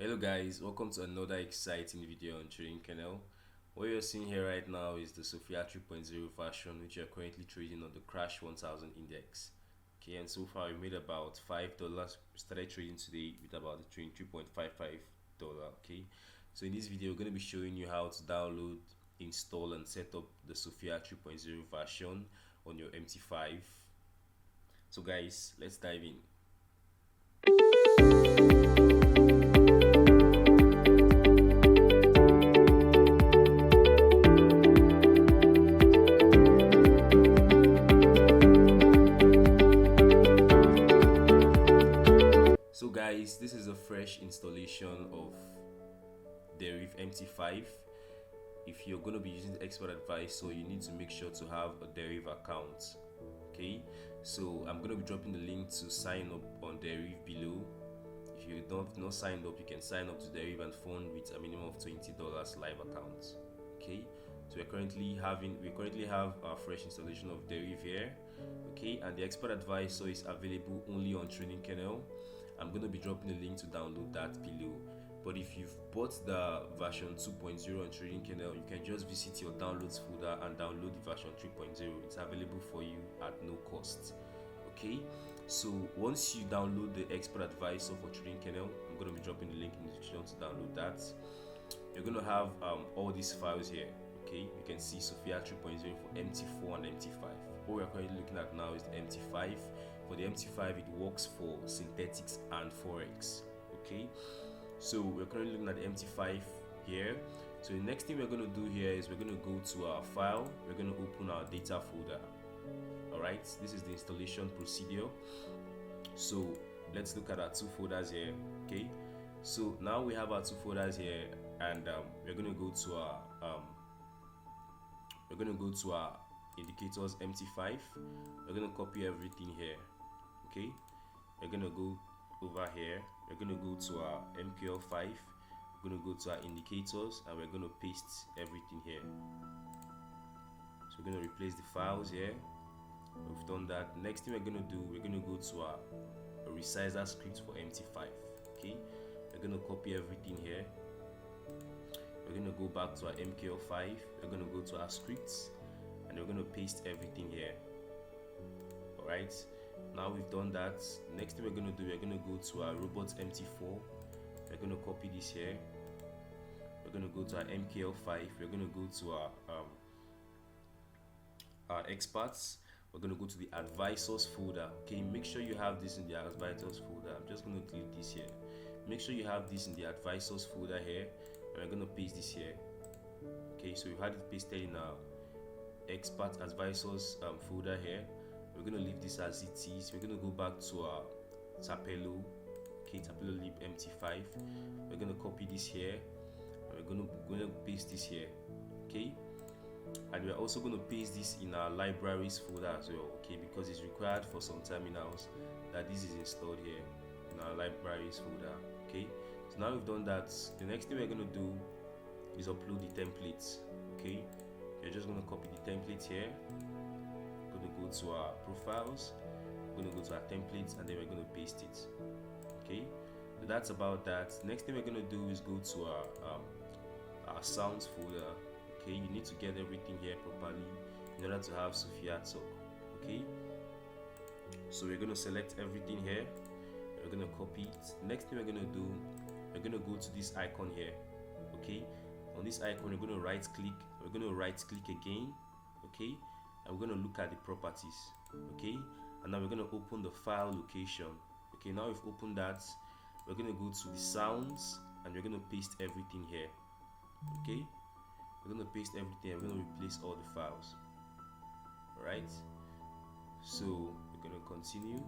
Hello guys, welcome to another exciting video on trading channel. What you're seeing here right now is the Sophia 3.0 version, which you're currently trading on the Crash 1000 index. Okay, and so far we made about $5. We started trading today with about the trading $3.55. Okay, so in this video we're going to be showing you how to download, install and set up the Sophia 3.0 version on your MT5. So guys, let's dive in. So guys, this is a fresh installation of Deriv MT5. If you're going to be using the expert advice, so you need to make sure to have a Deriv account. Okay, so I'm going to be dropping the link to sign up on Deriv below. If you don't not signed up, you can sign up to Deriv and fund with a minimum of $20 live account. Okay, so we currently have our fresh installation of Deriv here. Okay, and the expert advice so is available only on Trading Kernel. I'm going to be dropping the link to download that below. But if you've bought the version 2.0 on Trading Kernel, you can just visit your downloads folder and download the version 3.0. It's available for you at no cost. Okay, so once you download the expert advisor for Trading Kernel, I'm going to be dropping the link in the description to download that. You're going to have all these files here. Okay, you can see Sophia 3.0 for MT4 and MT5. What we are currently looking at now is the MT5. For the MT5, it works for synthetics and Forex. Okay, so we're currently looking at the MT5 here. So the next thing we're going to do here is we're going to go to our file. We're going to open our data folder. Alright, this is the installation procedure. So let's look at our two folders here. Okay, so now we have our two folders here, and we're going to go to our indicators MT5. We're going to copy everything here. Okay, we're going to go over here. We're going to go to our MQL5. We're going to go to our indicators, and we're going to paste everything here. So we're going to replace the files here. We've done that. Next thing we're going to do, we're going to go to our resizer script for MT5. Okay, we're going to copy everything here. We're going to go back to our MQL5. We're going to go to our scripts, and we're going to paste everything here. Alright, now we've done that. Next thing we're going to do, we're going to go to our robots MT4. We're going to copy this here. We're going to go to our MQL5. We're going to go to our experts. We're going to go to the advisors folder. Okay, make sure you have this in the advisors folder. I'm just going to click this here. Make sure you have this in the advisors folder here, and we're going to paste this here. Okay, so we've had it pasted in our expert advisors folder here. We're going to leave this as it is. We're going to go back to our Tapelo. Okay, Tapelo lib MT5. We're going to copy this here, and we're going to paste this here. Okay, and we're also going to paste this in our libraries folder as well. Okay, because it's required for some terminals that this is installed here in our libraries folder. Okay, so now we've done that, the next thing we're going to do is upload the templates. Okay, we're just going to copy the template here. We're going to go to our profiles. We're going to go to our templates, and then we're going to paste it. Okay, so that's about that. Next thing we're going to do is go to our sounds folder. Okay, you need to get everything here properly in order to have Sophia talk. Okay, so we're going to select everything here. We're going to copy it. Next thing we're going to do, we're going to go to this icon here. Okay, on this icon we're going to right click. We're going to right click again. Okay, and we're going to look at the properties. Okay, and now we're going to open the file location. Okay, now we've opened that. We're going to go to the sounds, and we're going to paste everything here. Okay, we're going to paste everything. We're going to replace all the files. Alright, so we're going to continue.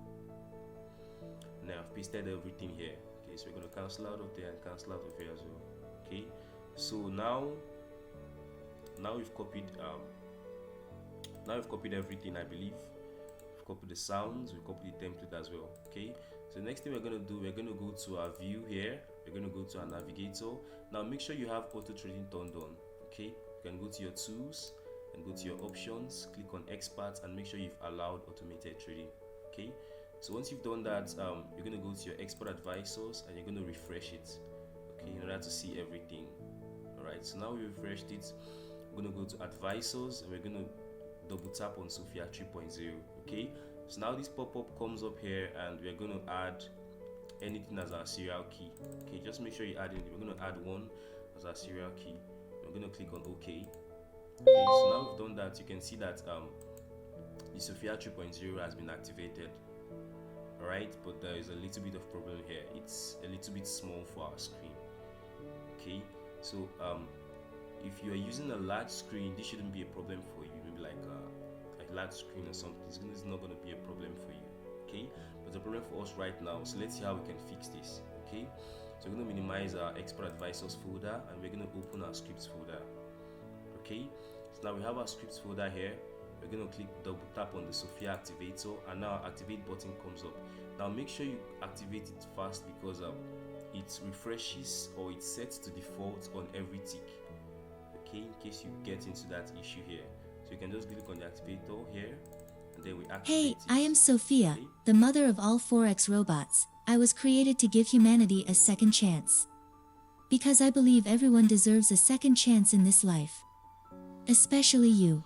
Now I've pasted everything here. Okay, so we're going to cancel out of there and cancel out of here as well. Okay, so now we've copied everything. I believe we've copied the sounds, we've copied the template as well. Okay, so the next thing we're going to do, we're going to go to our view here. We're going to go to our navigator. Now make sure you have auto trading turned on. Okay, you can go to your tools and go to your options, click on experts, and make sure you've allowed automated trading. Okay, so once you've done that, you're going to go to your expert advisors and you're going to refresh it. okay, in order to see everything. All right, so now we refreshed it. We're going to go to advisors and we're going to double tap on Sophia 3.0. okay, so now this pop-up comes up here and we're going to add anything as our serial key. Okay, just make sure you add it. We're going to add 1 as our serial key. We're going to click on OK. Okay, so now we've done that. You can see that the Sophia 3.0 has been activated. Alright, but there is a little bit of problem here. It's a little bit small for our screen. Okay, so if you are using a large screen, this shouldn't be a problem for you. Maybe like a large screen or something. It's not going to be a problem for you. Okay, but the problem for us right now. So let's see how we can fix this. Okay, so we're going to minimize our expert advisors folder and we're going to open our scripts folder. Okay, so now we have our scripts folder here. We're going to click double tap on the Sophia activator and now our activate button comes up. Now make sure you activate it fast because it refreshes or it sets to default on every tick. Okay, in case you get into that issue here, so you can just click on the activator here and then we activate Hey, it. I am Sophia, Okay? the mother of all Forex robots. I was created to give humanity a second chance. Because I believe everyone deserves a second chance in this life. Especially you.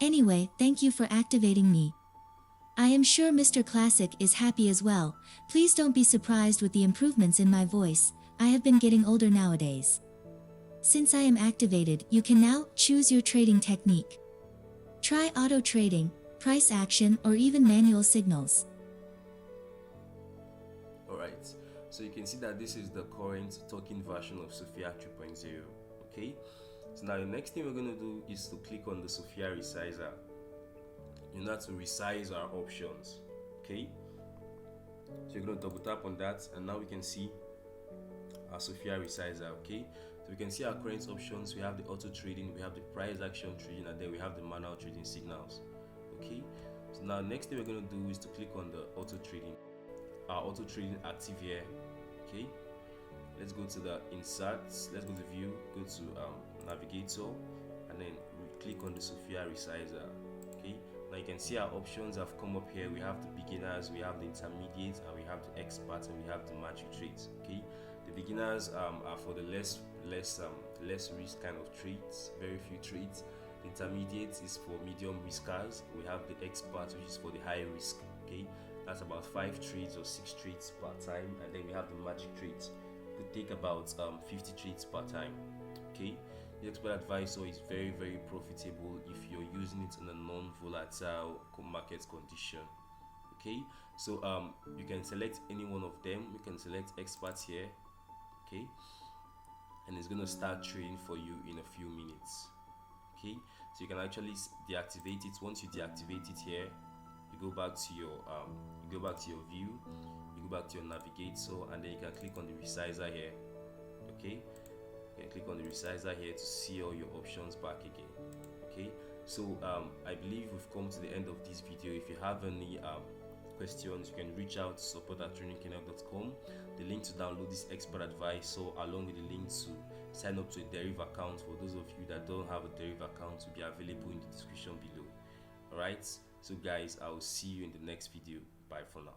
Anyway, thank you for activating me. I am sure Mr. Classic is happy as well. Please don't be surprised with the improvements in my voice. I have been getting older nowadays. Since I am activated, you can now choose your trading technique. Try auto trading, price action, or even manual signals. Alright, so you can see that this is the current talking version of Sophia 3.0. Okay, so now the next thing we're going to do is to click on the Sophia resizer. You know, to resize our options. Okay, so you're going to double tap on that and now we can see our Sophia resizer. Okay, so we can see our current options. We have the auto trading, we have the price action trading, and then we have the manual trading signals. Okay, so now next thing we're going to do is to click on the auto trading. Our auto trading active here. Okay, let's go to the inserts, let's go to view, go to navigator, and then we click on the Sophia resizer. Okay, now you can see our options have come up here. We have the beginners, we have the intermediate, and we have the experts, and we have the magic trades. Okay, the beginners are for the less risk kind of trades, very few trades. The intermediate is for medium riskers. We have the experts, which is for the high risk. Okay, that's about 5 trades or 6 trades per time, and then we have the magic trades. It could take about 50 trades per time. Okay, the expert advisor is very profitable if you're using it in a non-volatile market condition. Okay, so you can select any one of them. You can select experts here. Okay, and it's going to start trading for you in a few minutes. Okay, so you can actually deactivate it. Once you deactivate it here, you go back to your view, you go back to your navigator, and then you can click on the resizer here. Okay, you can click on the resizer here to see all your options back again. Okay, so I believe we've come to the end of this video. If you have any questions, you can reach out to support@trainingkennel.com. The link to download this expert advice, along with the link to sign up to a Deriv account for those of you that don't have a Deriv account, will be available in the description below. Alright, so guys, I will see you in the next video. Bye for now.